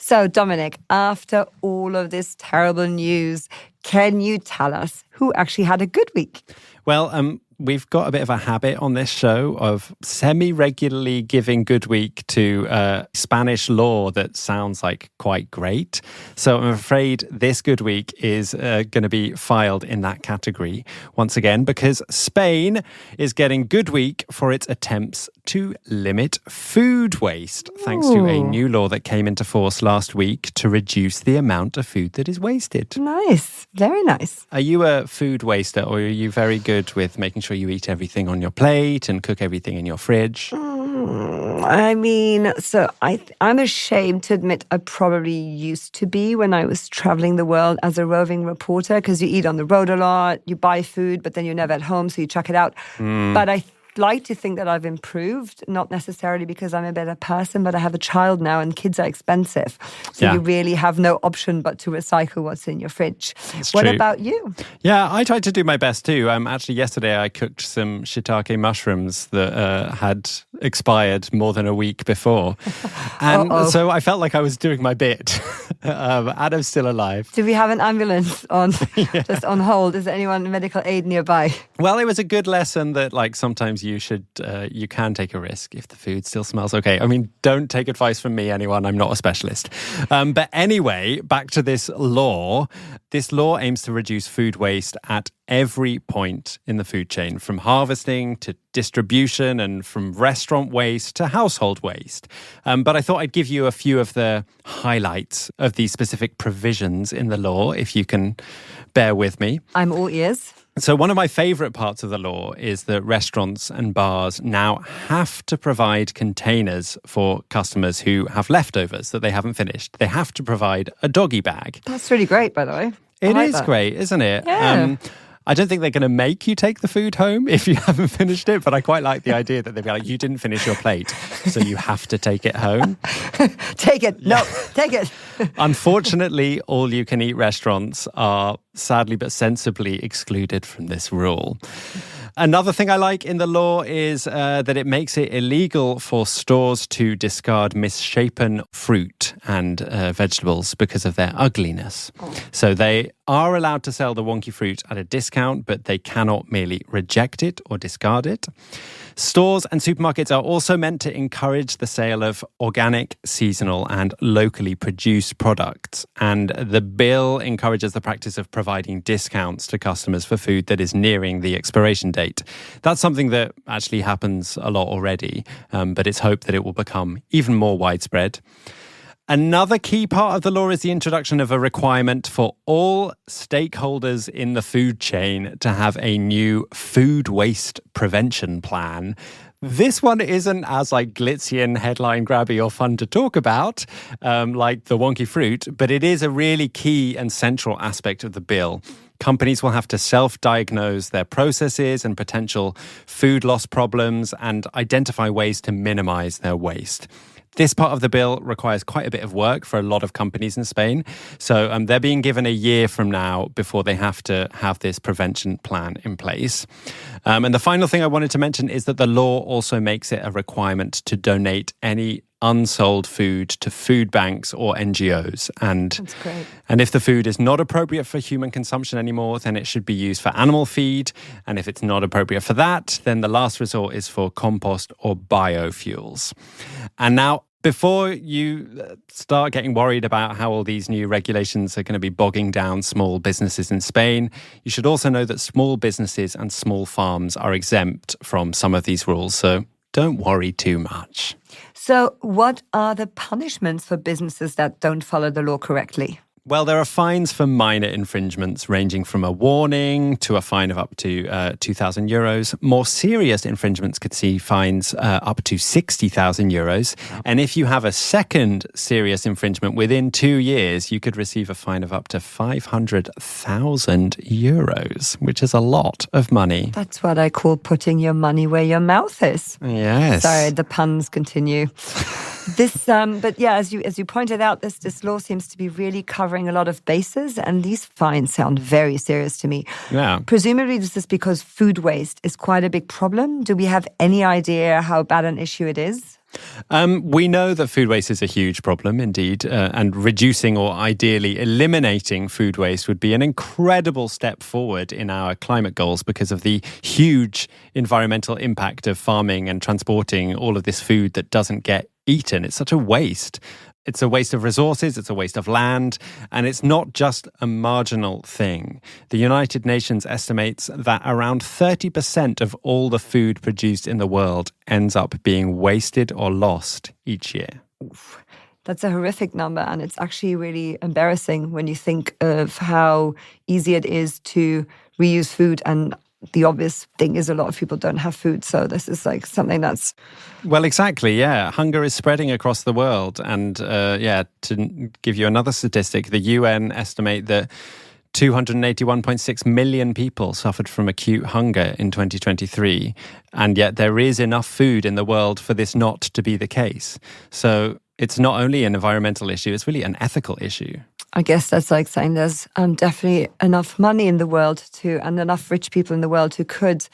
So, Dominic, after all of this terrible news, can you tell us who actually had a good week? Well, we've got a bit of a habit on this show of semi-regularly giving good week to Spanish law that sounds like quite great. So I'm afraid this good week is going to be filed in that category once again because Spain is getting good week for its attempts to limit food waste, thanks to a new law that came into force last week to reduce the amount of food that is wasted. Nice. Very nice. Are you a food waster, or are you very good with making sure you eat everything on your plate and cook everything in your fridge? I'm ashamed to admit I probably used to be when I was traveling the world as a roving reporter, because you eat on the road a lot, you buy food, but then you're never at home, so you chuck it out. But I like to think that I've improved, not necessarily because I'm a better person, but I have a child now and kids are expensive. So you really have no option but to recycle what's in your fridge. What about you? Yeah, I tried to do my best too. Actually, yesterday I cooked some shiitake mushrooms that had expired more than a week before. And so I felt like I was doing my bit. Adam's still alive. Do we have an ambulance on just on hold? Is there anyone medical aid nearby? Well, it was a good lesson that sometimes you can take a risk if the food still smells okay. I mean, don't take advice from me, anyone. I'm not a specialist. But anyway, back to this law. This law aims to reduce food waste at every point in the food chain, from harvesting to distribution and from restaurant waste to household waste. But I thought I'd give you a few of the highlights of these specific provisions in the law, if you can bear with me. I'm all ears. So one of my favourite parts of the law is that restaurants and bars now have to provide containers for customers who have leftovers that they haven't finished. They have to provide a doggy bag. That's really great, by the way. It is great, isn't it? Yeah. I don't think they're going to make you take the food home if you haven't finished it, but I quite like the idea that they'd be like, you didn't finish your plate, so you have to take it home. Take it. No, take it. Unfortunately, all-you-can-eat restaurants are sadly but sensibly excluded from this rule. Another thing I like in the law is that it makes it illegal for stores to discard misshapen fruit and vegetables because of their ugliness. So they are allowed to sell the wonky fruit at a discount, but they cannot merely reject it or discard it. Stores and supermarkets are also meant to encourage the sale of organic, seasonal and locally produced products. And the bill encourages the practice of providing discounts to customers for food that is nearing the expiration date. That's something that actually happens a lot already, but it's hoped that it will become even more widespread. Another key part of the law is the introduction of a requirement for all stakeholders in the food chain to have a new food waste prevention plan. This one isn't as glitzy and headline grabby or fun to talk about, like the wonky fruit, but it is a really key and central aspect of the bill. Companies will have to self-diagnose their processes and potential food loss problems and identify ways to minimize their waste. This part of the bill requires quite a bit of work for a lot of companies in Spain. So they're being given a year from now before they have to have this prevention plan in place. And the final thing I wanted to mention is that the law also makes it a requirement to donate any unsold food to food banks or NGOs. That's great. And if the food is not appropriate for human consumption anymore, then it should be used for animal feed. And if it's not appropriate for that, then the last resort is for compost or biofuels. And now, before you start getting worried about how all these new regulations are going to be bogging down small businesses in Spain, you should also know that small businesses and small farms are exempt from some of these rules. So don't worry too much. So what are the punishments for businesses that don't follow the law correctly? Well, there are fines for minor infringements ranging from a warning to a fine of up to 2,000 euros. More serious infringements could see fines up to 60,000 euros. Wow. And if you have a second serious infringement within 2 years, you could receive a fine of up to 500,000 euros, which is a lot of money. That's what I call putting your money where your mouth is. Yes. Sorry, the puns continue. But yeah, as you pointed out, this law seems to be really covering a lot of bases, and these fines sound very serious to me. Yeah. Presumably, this is because food waste is quite a big problem. Do we have any idea how bad an issue it is? We know that food waste is a huge problem indeed, and reducing or ideally eliminating food waste would be an incredible step forward in our climate goals because of the huge environmental impact of farming and transporting all of this food that doesn't get eaten. It's such a waste. It's a waste of resources, it's a waste of land, and it's not just a marginal thing. The United Nations estimates that around 30% of all the food produced in the world ends up being wasted or lost each year. Oof. That's a horrific number, and it's actually really embarrassing when you think of how easy it is to reuse food. And the obvious thing is a lot of people don't have food. So this is like something that's... Well, exactly, yeah. Hunger is spreading across the world. And to give you another statistic, the UN estimate that 281.6 million people suffered from acute hunger in 2023. And yet there is enough food in the world for this not to be the case. So it's not only an environmental issue, it's really an ethical issue. I guess that's like saying there's definitely enough money in the world and enough rich people in the world who could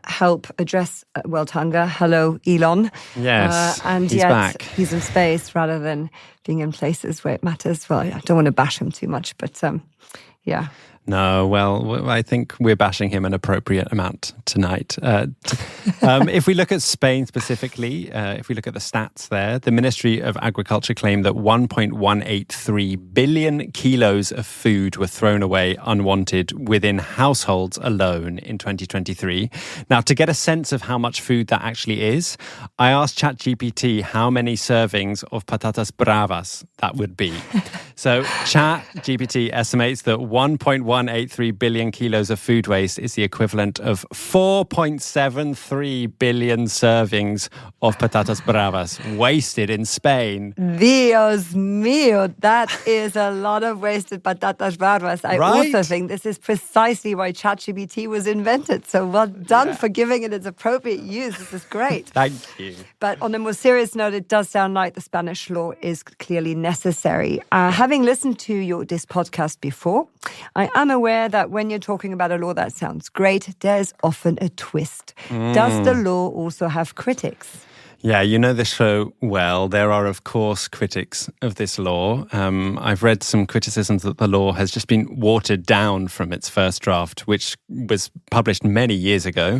help address world hunger. Hello, Elon. Yes, and he's yet back. He's in space rather than being in places where it matters. Well, I don't want to bash him too much, but yeah. No, well, I think we're bashing him an appropriate amount tonight. If we look at Spain specifically, if we look at the stats there, the Ministry of Agriculture claimed that 1.183 billion kilos of food were thrown away unwanted within households alone in 2023. Now, to get a sense of how much food that actually is, I asked ChatGPT how many servings of patatas bravas that would be. So ChatGPT estimates that 1.183 billion kilos of food waste is the equivalent of 4.73 billion servings of patatas bravas wasted in Spain. Dios mío, that is a lot of wasted patatas bravas. I also think this is precisely why ChatGPT was invented. So well done for giving it its appropriate use. This is great. Thank you. But on a more serious note, it does sound like the Spanish law is clearly necessary. Having listened to this podcast before, I am aware that when you're talking about a law that sounds great, there's often a twist. Does the law also have critics? Yeah, you know the show well. There are, of course, critics of this law. I've read some criticisms that the law has just been watered down from its first draft, which was published many years ago.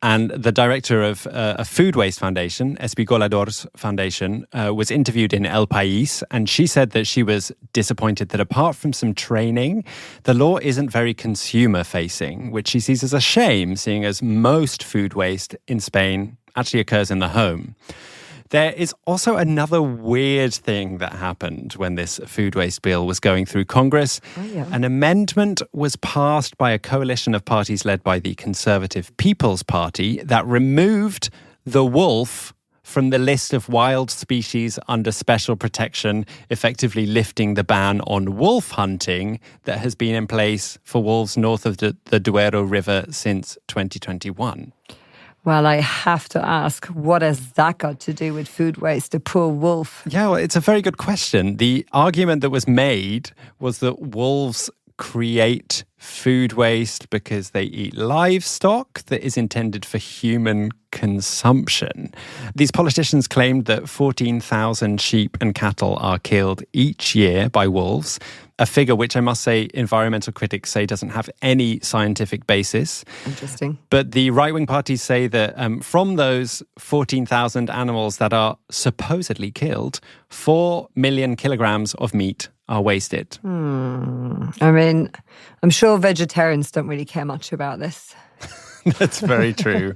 And the director of a food waste foundation, Espigoladors Foundation, was interviewed in El País, and she said that she was disappointed that apart from some training, the law isn't very consumer-facing, which she sees as a shame, seeing as most food waste in Spain actually occurs in the home. There is also another weird thing that happened when this food waste bill was going through Congress. Oh, yeah. An amendment was passed by a coalition of parties led by the Conservative People's Party that removed the wolf from the list of wild species under special protection, effectively lifting the ban on wolf hunting that has been in place for wolves north of the Duero River since 2021. Well, I have to ask, what has that got to do with food waste? The poor wolf. Yeah, well, it's a very good question. The argument that was made was that wolves create food waste because they eat livestock that is intended for human consumption. These politicians claimed that 14,000 sheep and cattle are killed each year by wolves, a figure which I must say environmental critics say doesn't have any scientific basis. Interesting. But the right-wing parties say that from those 14,000 animals that are supposedly killed, 4 million kilograms of meat are wasted. I mean, I'm sure vegetarians don't really care much about this. That's very true.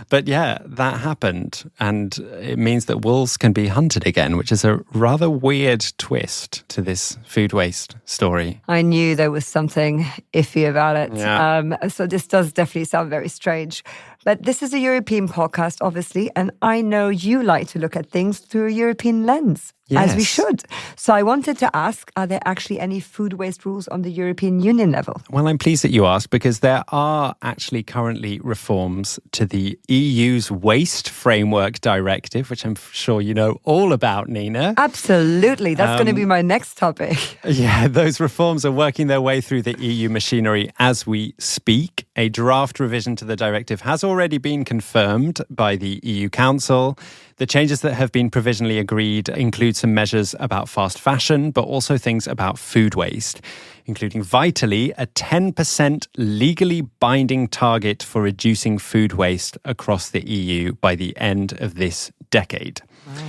But yeah, that happened. And it means that wolves can be hunted again, which is a rather weird twist to this food waste story. I knew there was something iffy about it. Yeah. So this does definitely sound very strange. But this is a European podcast, obviously, and I know you like to look at things through a European lens, as we should. So I wanted to ask, are there actually any food waste rules on the European Union level? Well, I'm pleased that you asked, because there are actually currently reforms to the EU's Waste Framework Directive, which I'm sure you know all about, Nina. Absolutely. That's going to be my next topic. Yeah, those reforms are working their way through the EU machinery as we speak. A draft revision to the directive has already been confirmed by the EU Council. The changes that have been provisionally agreed include some measures about fast fashion, but also things about food waste, including vitally a 10% legally binding target for reducing food waste across the EU by the end of this decade. Wow.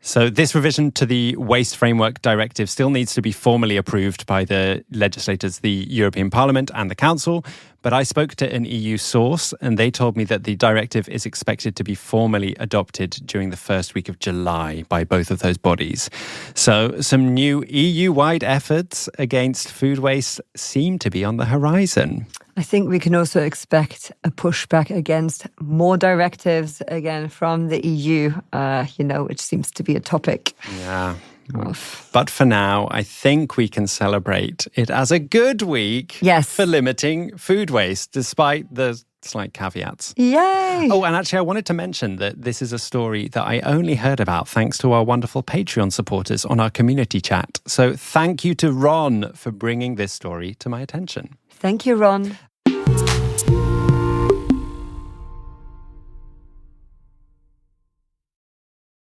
So this revision to the Waste Framework Directive still needs to be formally approved by the legislators, the European Parliament and the Council. But I spoke to an EU source and they told me that the directive is expected to be formally adopted during the first week of July by both of those bodies. So some new EU-wide efforts against food waste seem to be on the horizon. I think we can also expect a pushback against more directives again from the EU, which seems to be a topic. Yeah. But for now, I think we can celebrate it as a good week for limiting food waste, despite the slight caveats. Yay! Oh, and actually, I wanted to mention that this is a story that I only heard about thanks to our wonderful Patreon supporters on our community chat. So thank you to Ron for bringing this story to my attention. Thank you, Ron.